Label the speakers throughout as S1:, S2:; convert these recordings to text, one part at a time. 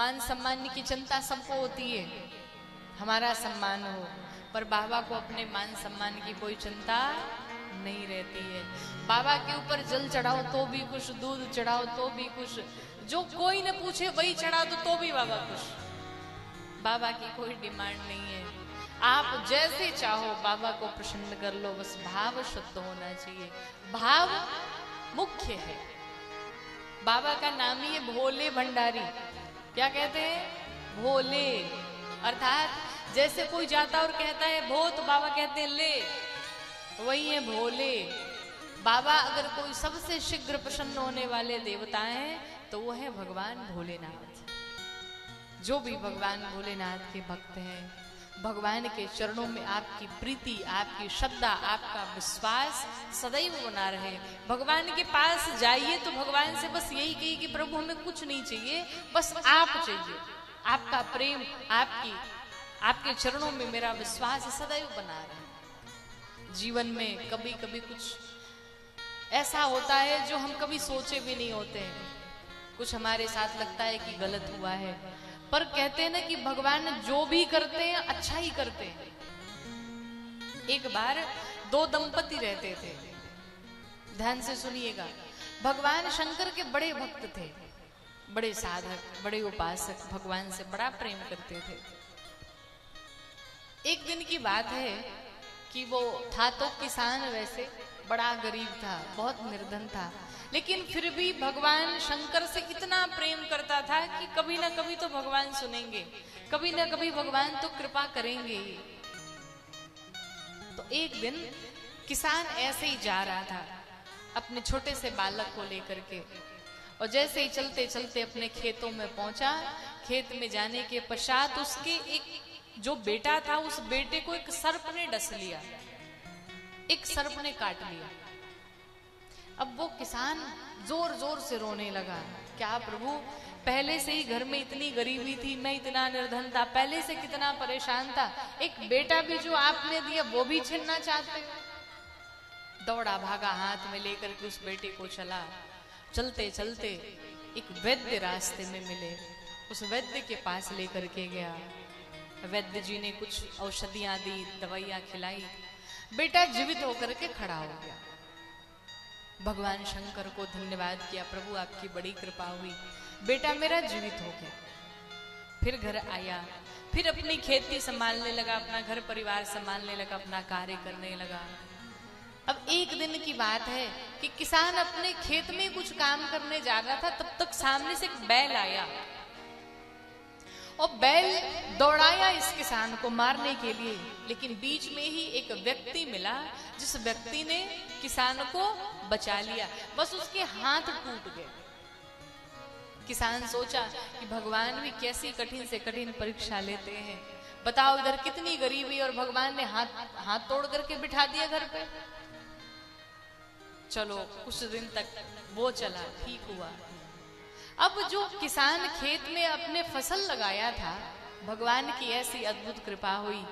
S1: मान सम्मान की चिंता सबको होती है, हमारा सम्मान हो, पर बाबा को अपने मान सम्मान की कोई चिंता नहीं रहती है। बाबा के ऊपर जल चढ़ाओ तो भी खुश, दूध चढ़ाओ तो भी खुश, जो कोई न पूछे वही चढ़ा दो तो भी बाबा खुश। बाबा की कोई डिमांड नहीं है, आप जैसे चाहो बाबा को प्रसन्न कर लो, बस भाव शुद्ध होना चाहिए, भाव मुख्य है। बाबा का नाम ही है भोले भंडारी। क्या कहते हैं? भोले। अर्थात जैसे कोई जाता और कहता है भो, तो बाबा कहते हैं ले, वही है भोले। बाबा अगर कोई सबसे शीघ्र प्रसन्न होने वाले देवता हैं तो वो है भगवान भोलेनाथ। जो भी भगवान भोलेनाथ के भक्त हैं, भगवान के चरणों में आपकी प्रीति, आपकी श्रद्धा, आपका विश्वास सदैव बना रहे। भगवान के पास जाइए तो भगवान से बस यही कहिए कि प्रभु हमें कुछ नहीं चाहिए, बस आप चाहिए, आपका प्रेम, आपके चरणों में मेरा विश्वास सदैव बना रहे। जीवन में कभी कभी कुछ ऐसा होता है जो हम कभी सोचे भी नहीं होते हैं, कुछ हमारे साथ लगता है कि गलत हुआ है, पर कहते हैं ना कि भगवान जो भी करते हैं अच्छा ही करते हैं। एक बार दो दंपति रहते थे, ध्यान से सुनिएगा। भगवान शंकर के बड़े भक्त थे, बड़े साधक, बड़े उपासक, भगवान से बड़ा प्रेम करते थे। एक दिन की बात है कि वो था तो किसान, वैसे बड़ा गरीब था, बहुत निर्धन था, लेकिन फिर भी भगवान शंकर से इतना प्रेम करता था कि कभी ना कभी तो भगवान सुनेंगे, कभी ना कभी भगवान तो कृपा करेंगे। तो एक दिन किसान ऐसे ही जा रहा था अपने छोटे से बालक को लेकर के, और जैसे ही चलते चलते अपने खेतों में पहुंचा, खेत में जाने के पश्चात उसके एक जो बेटा था, उस बेटे को एक सर्प ने डस लिया, एक सर्प ने काट लिया। अब वो किसान जोर जोर से रोने लगा, क्या प्रभु, पहले से ही घर में इतनी गरीबी थी, मैं इतना निर्धन था, पहले से कितना परेशान था, एक बेटा भी जो आपने दिया वो भी छीनना चाहते हो। दौड़ा भागा हाथ में लेकर के उस बेटे को चला। चलते चलते एक वैद्य रास्ते में मिले, उस वैद्य के पास लेकर के गया। वैद्य जी ने कुछ औषधियां दी, दवाइयां खिलाई, बेटा जीवित होकर के खड़ा हो गया। भगवान शंकर को धन्यवाद किया, प्रभु आपकी बड़ी कृपा हुई, बेटा मेरा जीवित हो गया। फिर घर आया, फिर अपनी खेती संभालने लगा, अपना घर परिवार संभालने लगा, अपना कार्य करने लगा। अब एक दिन की बात है कि किसान अपने खेत में कुछ काम करने जा रहा था, तब तक सामने से एक बैल आया और बैल दौड़ाया इस किसान को मारने के लिए, लेकिन बीच में ही एक व्यक्ति मिला, जिस व्यक्ति ने किसान को बचा लिया, बस उसके हाथ टूट गए। किसान सोचा कि भगवान भी कैसी कठिन से कठिन परीक्षा लेते हैं, बताओ इधर कितनी गरीबी और भगवान ने हाथ तोड़ करके बिठा दिया घर पे। चलो कुछ दिन तक वो चला, ठीक हुआ। अब जो किसान खेत में अपने फसल लगाया था, भगवान की ऐसी अद्भुत कृपा हुई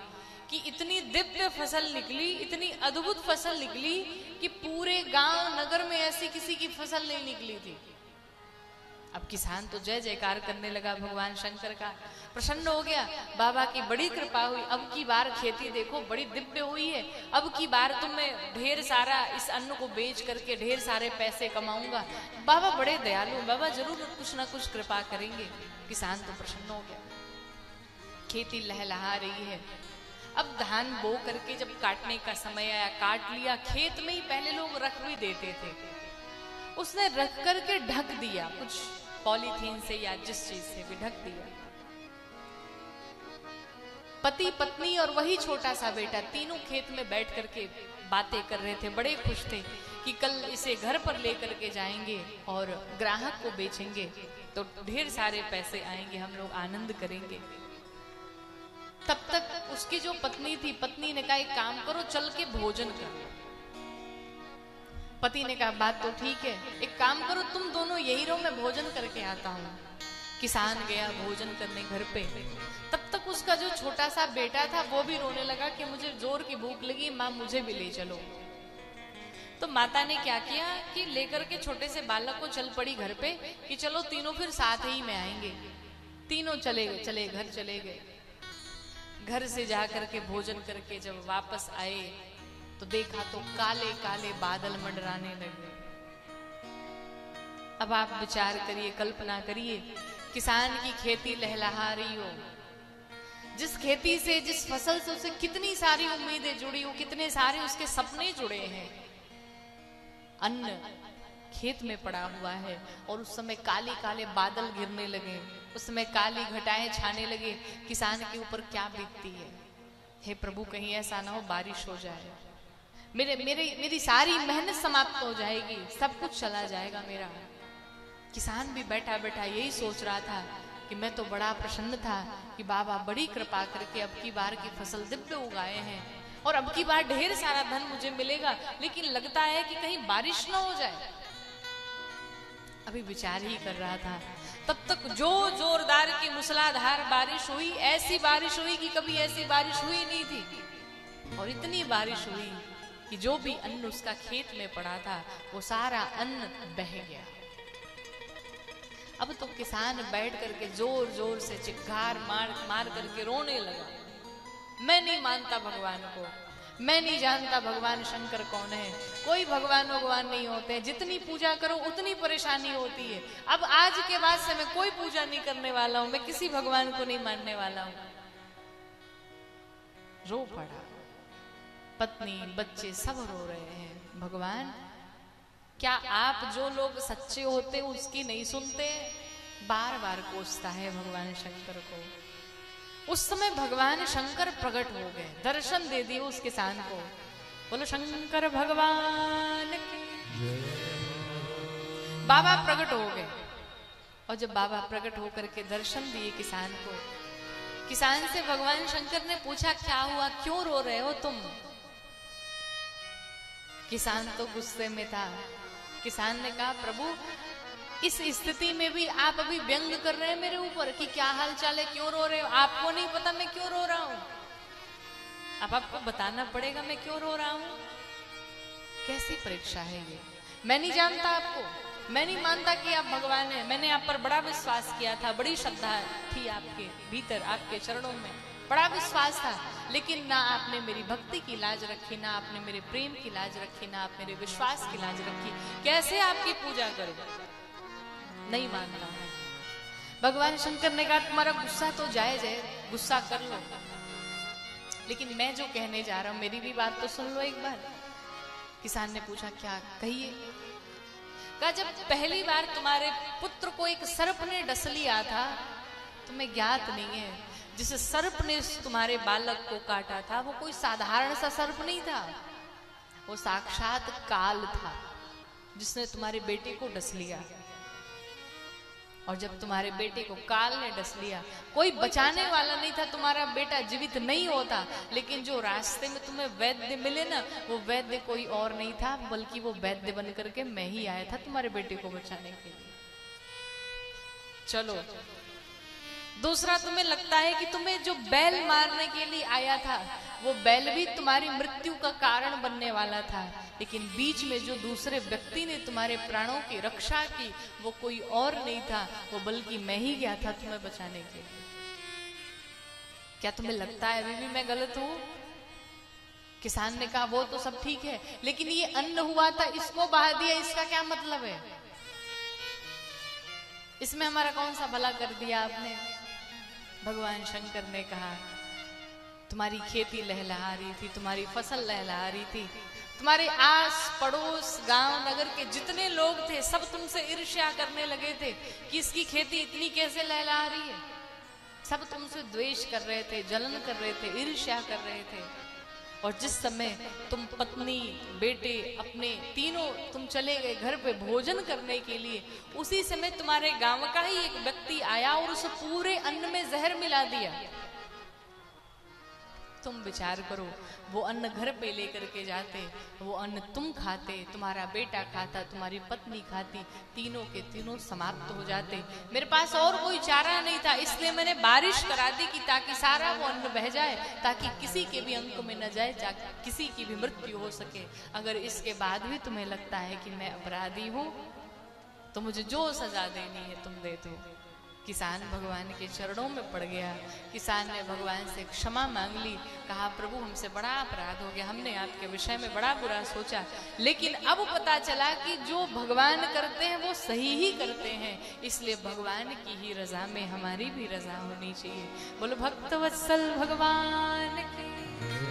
S1: कि इतनी दिव्य फसल निकली, इतनी अद्भुत फसल निकली कि पूरे गांव नगर में ऐसी किसी की फसल नहीं निकली थी। अब किसान तो जय जयकार करने लगा, भगवान शंकर का प्रसन्न हो गया, बाबा की बड़ी कृपा हुई, अब की बार खेती देखो बड़ी दिव्य हुई है, अब की बार तो मैं ढेर सारा इस अन्न को बेच करके ढेर सारे पैसे कमाऊंगा, बाबा बड़े दयालु, बाबा जरूर कुछ ना कुछ कृपा करेंगे। किसान तो प्रसन्न हो गया, खेती लहलहा रही है। अब धान बो करके जब काटने का समय आया, काट लिया, खेत में ही पहले लोग रख भी देते थे, उसने रख करके ढक दिया, कुछ पॉलीथीन से या जिस चीज से भी ढक दिया। पति पत्नी और वही छोटा सा बेटा तीनों खेत में बैठ करके बातें कर रहे थे, बड़े खुश थे कि कल इसे घर पर लेकर के जाएंगे और ग्राहक को बेचेंगे तो ढेर सारे पैसे आएंगे, हम लोग आनंद करेंगे। तब तक उसकी जो पत्नी थी, पत्नी ने कहा एक काम करो, चल के भोजन करो। पति ने कहा बात तो ठीक है, एक काम करो तुम दोनों यही रहो, मैं भोजन करके आता हूँ। किसान गया भोजन करने घर पे, तब तक उसका जो छोटा सा बेटा था वो भी रोने लगा कि मुझे जोर की भूख लगी, माँ मुझे भी ले चलो। तो माता ने क्या किया कि लेकर के छोटे से बालक को चल पड़ी घर पे कि चलो तीनों फिर साथ ही में आएंगे। तीनों चले घर चले गए। घर से जाकर के भोजन करके जब वापस आए तो देखा तो काले काले बादल मंडराने लगे। अब आप विचार करिए, कल्पना करिए, किसान की खेती लहलहा रही हो, जिस खेती से, जिस फसल से उसे कितनी सारी उम्मीदें जुड़ी हो, कितने सारे उसके सपने जुड़े हैं। अन्न खेत में पड़ा हुआ है और उस समय काले काले बादल गिरने लगे, उस समय काली घटाएं छाने लगे। किसान के ऊपर क्या बीतती है। हे प्रभु, कहीं ऐसा ना हो बारिश हो जाए, मेरी सारी मेहनत समाप्त हो जाएगी, सब कुछ चला जाएगा मेरा। किसान भी बैठा बैठा यही सोच रहा था कि मैं तो बड़ा प्रसन्न था कि बाबा बड़ी कृपा करके अब की बार की फसल दिव्य उगाए हैं और अब की बार ढेर सारा धन मुझे मिलेगा, लेकिन लगता है कि कहीं बारिश ना हो जाए। अभी विचार ही कर रहा था, तब तक जो जोरदार की मूसलाधार बारिश हुई, ऐसी बारिश हुई कि कभी ऐसी बारिश हुई नहीं थी। और इतनी बारिश हुई कि जो भी अन्न उसका खेत में पड़ा था वो सारा अन्न बह गया। अब तो किसान बैठ करके जोर जोर से चिक्कार मार करके रोने लगा। मैं नहीं मानता भगवान को, मैं नहीं जानता भगवान शंकर कौन है, कोई भगवान नहीं होते, जितनी पूजा करो उतनी परेशानी होती है। अब आज के बाद से मैं कोई पूजा नहीं करने वाला हूं, मैं किसी भगवान को नहीं मानने वाला हूं। रो पड़ा, पत्नी बच्चे सब रो रहे हैं। भगवान, क्या आप जो लोग सच्चे होते उसकी नहीं सुनते? बार बार कोसता है भगवान शंकर को। उस समय भगवान शंकर प्रकट हो गए, दर्शन दे दिए उस किसान को। बोलो शंकर भगवान की। बाबा प्रकट हो गए और जब बाबा प्रकट होकर के दर्शन दिए किसान को, किसान से भगवान शंकर ने पूछा, क्या हुआ, क्यों रो रहे हो तुम? किसान तो गुस्से में था। किसान ने कहा, प्रभु इस स्थिति में भी आप अभी व्यंग कर रहे हैं मेरे ऊपर कि क्या हाल चाल है, क्यों रो रहे हो? आपको नहीं पता मैं क्यों रो रहा हूं? अब आपको बताना पड़ेगा मैं क्यों रो रहा हूं। कैसी परीक्षा है ये? मैं नहीं जानता आपको, मैं नहीं मानता कि आप भगवान हैं। मैंने आप पर बड़ा विश्वास किया था, बड़ी श्रद्धा थी आपके भीतर, आपके चरणों में बड़ा विश्वास था, लेकिन ना आपने मेरी भक्ति की लाज रखी, ना आपने मेरे प्रेम की लाज रखी, ना आप मेरे विश्वास की लाज रखी। कैसे आपकी पूजा करूं? नहीं मानता मैं। भगवान शंकर ने कहा, तुम्हारा गुस्सा तो जायज है, गुस्सा कर लो, लेकिन मैं जो कहने जा रहा हूं मेरी भी बात तो सुन लो एक बार। किसान ने पूछा, क्या? कहिए। कहा, जब पहली बार तुम्हारे पुत्र को एक सर्प ने डस लिया था, तुम्हें ज्ञात नहीं है, जिस सर्प ने तुम्हारे बालक को काटा था वो कोई साधारण सा सर्प नहीं था, वो साक्षात काल था जिसने तुम्हारे बेटे को डस लिया। और जब तुम्हारे बेटे को काल ने डस लिया, कोई बचाने वाला नहीं था, तुम्हारा बेटा जीवित नहीं होता, लेकिन जो रास्ते में तुम्हें वैद्य मिले ना, वो वैद्य कोई और नहीं था, बल्कि वो वैद्य बन करके मैं ही आया था तुम्हारे बेटे को बचाने के लिए। चलो, दूसरा, तुम्हें लगता है कि तुम्हें जो बैल मारने के लिए आया था वो बैल भी तुम्हारी मृत्यु का कारण बनने वाला था, लेकिन बीच में जो दूसरे व्यक्ति ने तुम्हारे प्राणों की रक्षा की वो कोई और नहीं था, वो बल्कि मैं ही गया था तुम्हें बचाने के लिए। क्या तुम्हें लगता है अभी भी मैं गलत हूं? किसान ने कहा, वो तो सब ठीक है, लेकिन ये अन्न हुआ था इसको बहा दिया, इसका क्या मतलब है? इसमें हमारा कौन सा भला कर दिया आपने? भगवान शंकर ने कहा, तुम्हारी खेती लहलहा रही थी, तुम्हारी फसल लहलहा रही थी, तुम्हारे आस पड़ोस गांव नगर के जितने लोग थे सब तुमसे ईर्ष्या करने लगे थे कि इसकी खेती इतनी कैसे लहलहा रही है। सब तुमसे द्वेष कर रहे थे, जलन कर रहे थे, ईर्ष्या कर रहे थे। और जिस समय तुम पत्नी बेटे अपने तीनों तुम चले गए घर पे भोजन करने के लिए, उसी समय तुम्हारे गांव का ही एक व्यक्ति आया और उस पूरे अन्न में जहर मिला दिया। तुम विचार करो, वो अन्न घर पे लेकर के जाते, वो अन्न तुम खाते, तुम्हारा बेटा खाता, तुम्हारी पत्नी खाती, तीनों के तीनों समाप्त हो जाते। मेरे पास और कोई चारा नहीं था, इसलिए मैंने बारिश करा दी कि ताकि सारा वो अन्न बह जाए, ताकि किसी के भी अंक में न जाए, किसी की भी मृत्यु हो सके। अगर इसके बाद भी तुम्हें लगता है कि मैं अपराधी हूं तो मुझे जो सजा देनी है तुम दे दो। किसान भगवान के चरणों में पड़ गया। किसान ने भगवान से क्षमा मांग ली, कहा प्रभु हमसे बड़ा अपराध हो गया, हमने आपके विषय में बड़ा बुरा सोचा, लेकिन अब पता चला कि जो भगवान करते हैं वो सही ही करते हैं, इसलिए भगवान की ही रजा में हमारी भी रजा होनी चाहिए। बोलो भक्तवत्सल भगवान की।